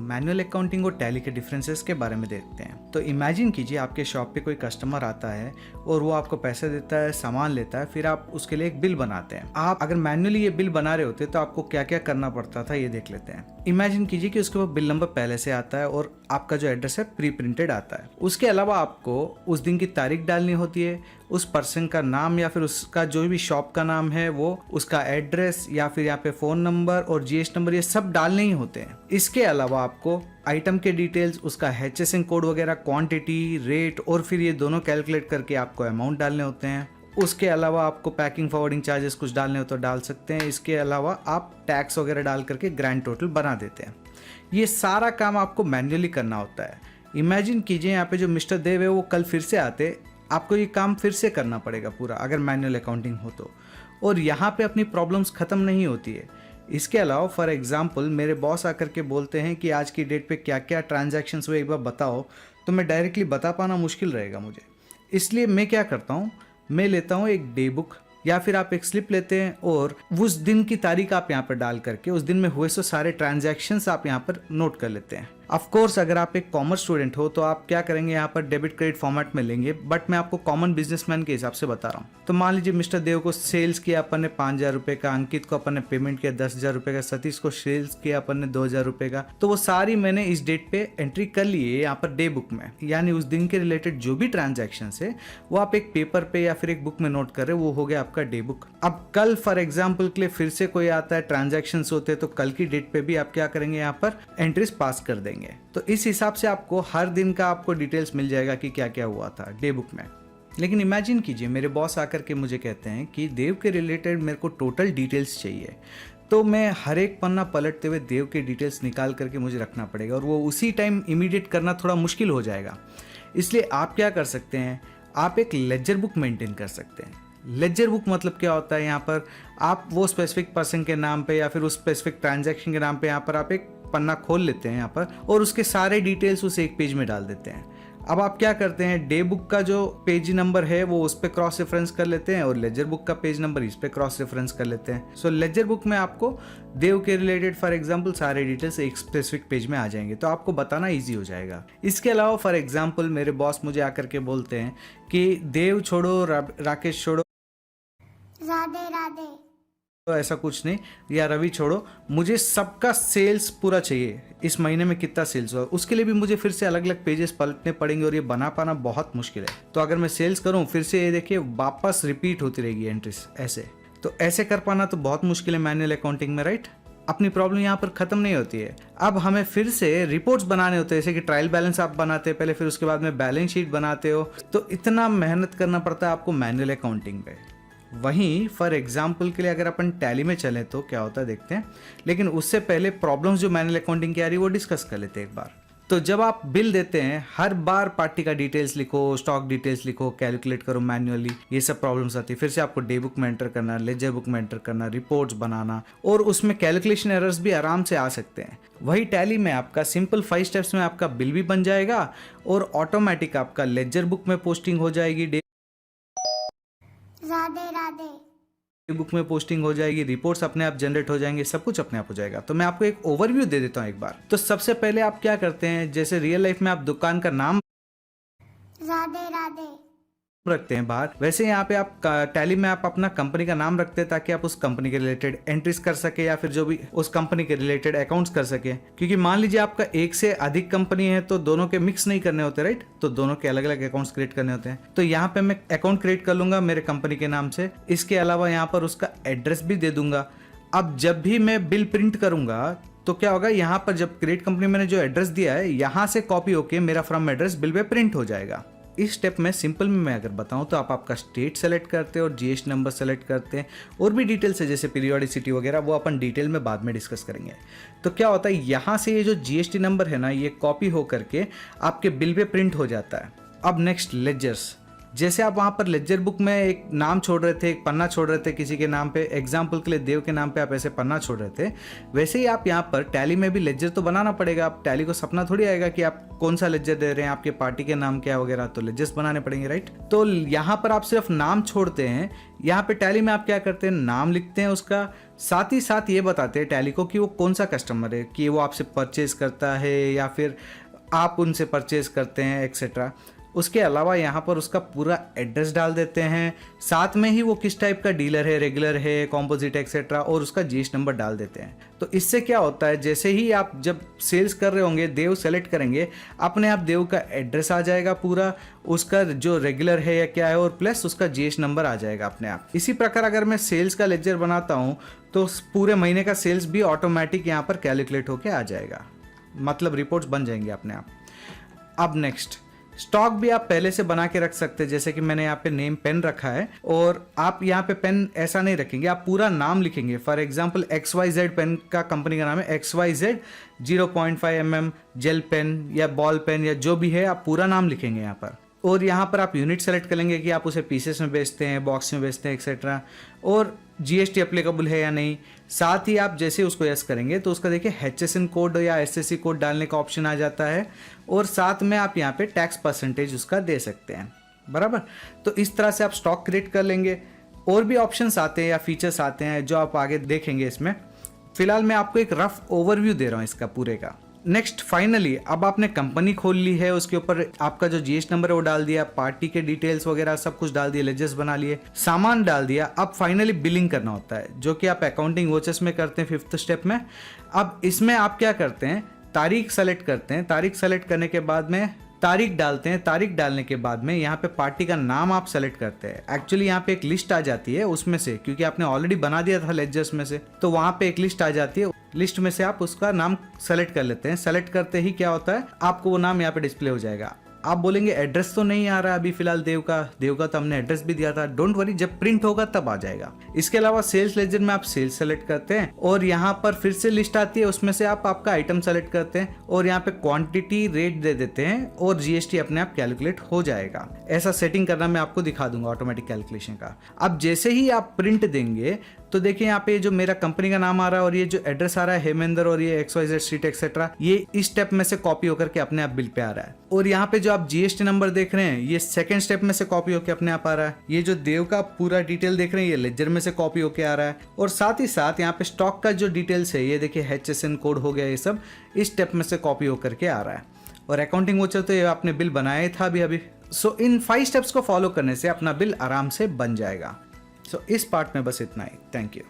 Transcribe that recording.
Manual accounting और tally के differences के बारे में देखते हैं। तो इमेजिन कीजिए आपके शॉप पे कोई कस्टमर आता है और वो आपको पैसे देता है, सामान लेता है, फिर आप उसके लिए एक बिल बनाते हैं। आप अगर मैनुअली ये बिल बना रहे होते तो आपको क्या क्या करना पड़ता था ये देख लेते हैं। इमेजिन कीजिए कि उसके ऊपर बिल नंबर पहले से आता है और आपका जो एड्रेस है प्री प्रिंटेड आता है। उसके अलावा आपको उस दिन की तारीख डालनी होती है, उस पर्सन का नाम या फिर उसका जो भी शॉप का नाम है वो, उसका एड्रेस या फिर यहाँ पे फ़ोन नंबर और जीएसटी नंबर, ये सब डालने ही होते हैं। इसके अलावा आपको आइटम के डिटेल्स, उसका HSN कोड वगैरह, क्वांटिटी, रेट और फिर ये दोनों कैलकुलेट करके आपको अमाउंट डालने होते हैं। उसके अलावा आपको पैकिंग फॉरवर्डिंग चार्जेस कुछ डालने हो तो डाल सकते हैं। इसके अलावा आप टैक्स वगैरह डाल करके ग्रैंड टोटल बना देते हैं। ये सारा काम आपको मैन्युअली करना होता है। इमेजिन कीजिए यहाँ पे जो मिस्टर देव है वो कल फिर से आते, आपको ये काम फिर से करना पड़ेगा पूरा, अगर मैनुअल अकाउंटिंग हो तो। और यहाँ पे अपनी प्रॉब्लम्स ख़त्म नहीं होती है। इसके अलावा फॉर एग्जांपल मेरे बॉस आकर के बोलते हैं कि आज की डेट पे क्या क्या ट्रांजैक्शंस हुए एक बार बताओ, तो मैं डायरेक्टली बता पाना मुश्किल रहेगा मुझे। इसलिए मैं क्या करता हूँ, मैं लेता हूँ एक डे बुक या फिर आप एक स्लिप लेते हैं और उस दिन की तारीख आप यहाँ पर डाल करके उस दिन में हुए सो सारे ट्रांजैक्शंस आप यहाँ पर नोट कर लेते हैं। ऑफ कोर्स अगर आप एक कॉमर्स स्टूडेंट हो तो आप क्या करेंगे, यहाँ पर डेबिट क्रेडिट फॉर्मेट में लेंगे, बट मैं आपको कॉमन बिजनेसमैन के हिसाब से बता रहा हूँ। तो मान लीजिए मिस्टर देव को सेल्स किया अपन ने 5,000 रुपये का, अंकित को अपन ने पेमेंट किया 10,000 रुपये का, सतीश को सेल्स किया अपन ने 2,000 रुपये का, तो वो सारी मैंने इस डेट पे एंट्री कर ली है यहाँ पर डे बुक में। यानी उस दिन के रिलेटेड जो भी ट्रांजेक्शन है वो आप एक पेपर पे या फिर एक बुक में नोट कर रहे हो, वो हो गया आपका डे बुक। अब कल फॉर एग्जाम्पल के लिए फिर से कोई आता है, ट्रांजेक्शन होते हैं, तो कल की डेट पे भी आप क्या करेंगे, यहाँ पर एंट्रीज पास कर देंगे। तो इस हिसाब से आपको हर दिन का आपको डिटेल्स मिल जाएगा कि क्या क्या हुआ था डे बुक में। लेकिन इमेजिन कीजिए मेरे बॉस आकर के मुझे कहते हैं कि देव के रिलेटेड मेरे को टोटल डिटेल्स चाहिए, तो मैं हर एक पन्ना पलटते हुए देव के डिटेल्स निकाल करके मुझे रखना पड़ेगा और वो उसी टाइम इमीडिएट करना थोड़ा मुश्किल हो जाएगा। इसलिए आप क्या कर सकते हैं, आप एक लेजर बुक मेंटेन कर सकते हैं। लेजर बुक मतलब क्या होता है, यहाँ पर आप वो स्पेसिफिक पर्सन के नाम पे या फिर उस स्पेसिफिक ट्रांजैक्शन के नाम पे यहाँ पर आप एक पन्ना खोल लेते हैं यहाँ पर और उसके सारे डिटेल्स उस एक पेज में डाल देते हैं। अब आप क्या करते हैं, डे बुक का जो पेज नंबर है वो उस पर क्रॉस रेफरेंस कर लेते हैं और लेजर बुक का पेज नंबर इस पे क्रॉस रेफरेंस कर लेते हैं। सो लेजर बुक में आपको देव के रिलेटेड फॉर एग्जांपल सारे डिटेल्स एक स्पेसिफिक पेज में आ जाएंगे, तो आपको बताना इजी हो जाएगा। इसके अलावा फॉर एग्जांपल मेरे बॉस मुझे आकर के बोलते हैं कि देव छोड़ो, राकेश छोड़ो, राधे राधे, तो ऐसा कुछ नहीं, या रवि छोड़ो, मुझे सबका सेल्स पूरा चाहिए, इस महीने में कितना सेल्स हुआ, उसके लिए भी मुझे फिर से अलग अलग पेजेस पलटने पड़ेंगे और ये बना पाना बहुत मुश्किल है। तो अगर मैं सेल्स करूं फिर से ये देखिए वापस रिपीट होती रहेगी एंट्रीज, ऐसे तो ऐसे कर पाना तो बहुत मुश्किल है मैनुअल अकाउंटिंग में, राइट। अपनी प्रॉब्लम यहाँ पर खत्म नहीं होती है। अब हमें फिर से रिपोर्ट्स बनाने होते हैं, जैसे कि ट्रायल बैलेंस आप बनाते हैं पहले, फिर उसके बाद में बैलेंस शीट बनाते हो, तो इतना मेहनत करना पड़ता है आपको मैनुअल अकाउंटिंग पे। वहीं फॉर एग्जाम्पल के लिए अगर अपन टैली में चलें तो क्या होता है देखते हैं, लेकिन उससे पहले प्रॉब्लम्स जो मैनुअल अकाउंटिंग की आ रही है वो डिस्कस कर लेते हैं एक बार। तो जब आप बिल देते हैं हर बार पार्टी का डिटेल्स लिखो, स्टॉक डिटेल्स लिखो, कैलकुलेट करो मैन्युअली, ये सब प्रॉब्लम्स आती है। फिर से आपको डे बुक में एंटर करना, लेजर बुक में एंटर करना, रिपोर्ट्स बनाना, और उसमें कैलकुलेशन एरर्स भी आराम से आ सकते हैं। वही टैली में आपका सिंपल 5 स्टेप्स में आपका बिल भी बन जाएगा और ऑटोमेटिक आपका लेजर बुक में पोस्टिंग हो जाएगी, राधे राधे, बुक में पोस्टिंग हो जाएगी, रिपोर्ट्स अपने आप जनरेट हो जाएंगे, सब कुछ अपने आप हो जाएगा। तो मैं आपको एक ओवरव्यू दे देता हूँ एक बार। तो सबसे पहले आप क्या करते हैं, जैसे रियल लाइफ में आप दुकान का नाम राधे राधे रखते हैं बाहर, वैसे यहाँ पे आप टैली में आप अपना कंपनी का नाम रखते हैं ताकि आप उस कंपनी के रिलेटेड एंट्रीज कर सके या फिर जो भी उस कंपनी के रिलेटेड अकाउंट्स कर सके। क्योंकि मान लीजिए आपका एक से अधिक कंपनी है तो दोनों के मिक्स नहीं करने होते, राइट, तो दोनों के अलग अलग अकाउंट्स क्रिएट करने होते हैं। तो यहाँ पे मैं अकाउंट क्रिएट कर लूंगा मेरे कंपनी के नाम से, इसके अलावा यहाँ पर उसका एड्रेस भी दे दूंगा। अब जब भी मैं बिल प्रिंट करूंगा तो क्या होगा, यहाँ पर जब क्रिएट कंपनी मैंने जो एड्रेस दिया है यहाँ से कॉपी होके मेरा from address bill pay print हो जाएगा। इस स्टेप में सिंपल में मैं अगर बताऊं तो आप आपका स्टेट सेलेक्ट करते हैं और जीएसटी नंबर सेलेक्ट करते हैं, और भी डिटेल्स है जैसे पीरियोडिसिटी वगैरह, वो अपन डिटेल में बाद में डिस्कस करेंगे। तो क्या होता है, यहाँ से ये जो जीएसटी नंबर है ना, ये कॉपी हो करके आपके बिल पे प्रिंट हो जाता है। अब नेक्स्ट लेजर्स, जैसे आप वहाँ पर लेजर बुक में एक नाम छोड़ रहे थे, एक पन्ना छोड़ रहे थे किसी के नाम पे, एग्जाम्पल के लिए देव के नाम पे आप ऐसे पन्ना छोड़ रहे थे, वैसे ही आप यहाँ पर टैली में भी लेजर तो बनाना पड़ेगा। आप टैली को सपना थोड़ी आएगा कि आप कौन सा लेजर दे रहे हैं, आपके पार्टी के नाम क्या वगैरह, तो लेजर्स बनाने पड़ेंगे, राइट। तो यहाँ पर आप सिर्फ नाम छोड़ते हैं, यहाँ पे टैली में आप क्या करते हैं, नाम लिखते हैं उसका, साथ ही साथ ये बताते हैं टैली को कि वो कौन सा कस्टमर है, कि वो आपसे परचेज करता है या फिर आप उनसे परचेज करते हैं एक्सेट्रा। उसके अलावा यहाँ पर उसका पूरा एड्रेस डाल देते हैं, साथ में ही वो किस टाइप का डीलर है, रेगुलर है, कॉम्पोजिट एक्सेट्रा, और उसका जीएसटी नंबर डाल देते हैं। तो इससे क्या होता है, जैसे ही आप जब सेल्स कर रहे होंगे, देव सेलेक्ट करेंगे, अपने आप देव का एड्रेस आ जाएगा पूरा, उसका जो रेगुलर है या क्या है, और प्लस उसका जीएसटी नंबर आ जाएगा अपने आप। इसी प्रकार अगर मैं सेल्स का लेजर बनाता हूँ तो पूरे महीने का सेल्स भी ऑटोमेटिक यहाँ पर कैलकुलेट होके आ जाएगा, मतलब रिपोर्ट्स बन जाएंगे अपने आप। अब नेक्स्ट, स्टॉक भी आप पहले से बना के रख सकते हैं, जैसे कि मैंने यहाँ पे नेम पेन रखा है, और आप यहाँ पे पेन ऐसा नहीं रखेंगे, आप पूरा नाम लिखेंगे। फॉर एग्जांपल XYZ पेन का कंपनी का नाम है, XYZ 0.5 mm जेल पेन या बॉल पेन या जो भी है, आप पूरा नाम लिखेंगे यहाँ पर। और यहाँ पर आप यूनिट सेलेक्ट करेंगे कि आप उसे पीसेस में बेचते हैं, बॉक्स में बेचते हैं एक्सेट्रा, और जीएसटी अप्लीकेबल है या नहीं। साथ ही आप जैसे उसको यस करेंगे तो उसका देखिए HSN कोड या SSC कोड डालने का ऑप्शन आ जाता है, और साथ में आप यहाँ पे टैक्स परसेंटेज उसका दे सकते हैं, बराबर। तो इस तरह से आप स्टॉक क्रिएट कर लेंगे। और भी ऑप्शंस आते हैं या फीचर्स आते हैं जो आप आगे देखेंगे इसमें। फिलहाल मैं आपको एक रफ ओवरव्यू दे रहा हूँ इसका पूरे का। नेक्स्ट, फाइनली अब आपने कंपनी खोल ली है, उसके ऊपर आपका जो जीएसटी नंबर है वो डाल दिया, पार्टी के डिटेल्स वगैरह सब कुछ डाल दिया, लेजर्स बना लिए, सामान डाल दिया। अब फाइनली बिलिंग करना होता है, जो कि आप अकाउंटिंग वॉचेस में करते हैं 5th स्टेप में। अब इसमें आप क्या करते हैं, तारीख सेलेक्ट करते हैं, तारीख सेलेक्ट करने के बाद में तारीख डालते हैं, तारीख डालने के बाद में यहाँ पे पार्टी का नाम आप सेलेक्ट करते हैं। एक्चुअली यहाँ पे एक लिस्ट आ जाती है उसमें से, क्योंकि आपने ऑलरेडी बना दिया था लेजर्स में से, तो वहाँ पे एक लिस्ट आ जाती है, लिस्ट में से आप उसका नाम सेलेक्ट कर लेते हैं। सेलेक्ट करते ही क्या होता है, आपको वो नाम यहाँ पे डिस्प्ले हो जाएगा। आप बोलेंगे एड्रेस तो नहीं आ रहा अभी फिलहाल देव का तो हमने एड्रेस भी दिया था। डोंट वरी, जब प्रिंट होगा तब आ जाएगा। इसके अलावा सेल्स लेजर में आप सेल्स सेलेक्ट करते हैं, और यहाँ पर फिर से लिस्ट आती है, उसमें से आप आपका आइटम सेलेक्ट करते हैं, और यहाँ पे क्वांटिटी रेट दे देते हैं, और जीएसटी अपने आप कैलकुलेट हो जाएगा। ऐसा सेटिंग करना मैं आपको दिखा दूंगा ऑटोमेटिक कैलकुलेशन का। अब जैसे ही आप प्रिंट देंगे तो देखिए यहाँ पे जो मेरा कंपनी का नाम आ रहा है और ये जो एड्रेस आ रहा है हेमेंद्र और ये XYZ स्ट्रीट एक्सेट्रा, ये इस स्टेप में से कॉपी होकर के अपने आप बिल पे आ रहा है। और यहाँ पे जो आप जीएसटी नंबर देख रहे हैं ये सेकंड स्टेप में से कॉपी होकर अपने आप आ रहा है। ये जो देव का पूरा डिटेल देख रहे हैं ये लेजर में से कॉपी होकर आ रहा है। और साथ ही साथ यहाँ पे स्टॉक का जो डिटेल्स है ये देखिए HSN कोड हो गया, ये सब इस स्टेप में से कॉपी होकर के आ रहा है। और अकाउंटिंग वोचर तो ये आपने बिल बनाया था अभी। सो इन 5 स्टेप्स को फॉलो करने से अपना बिल आराम से बन जाएगा। सो इस पार्ट में बस इतना ही। Thank you.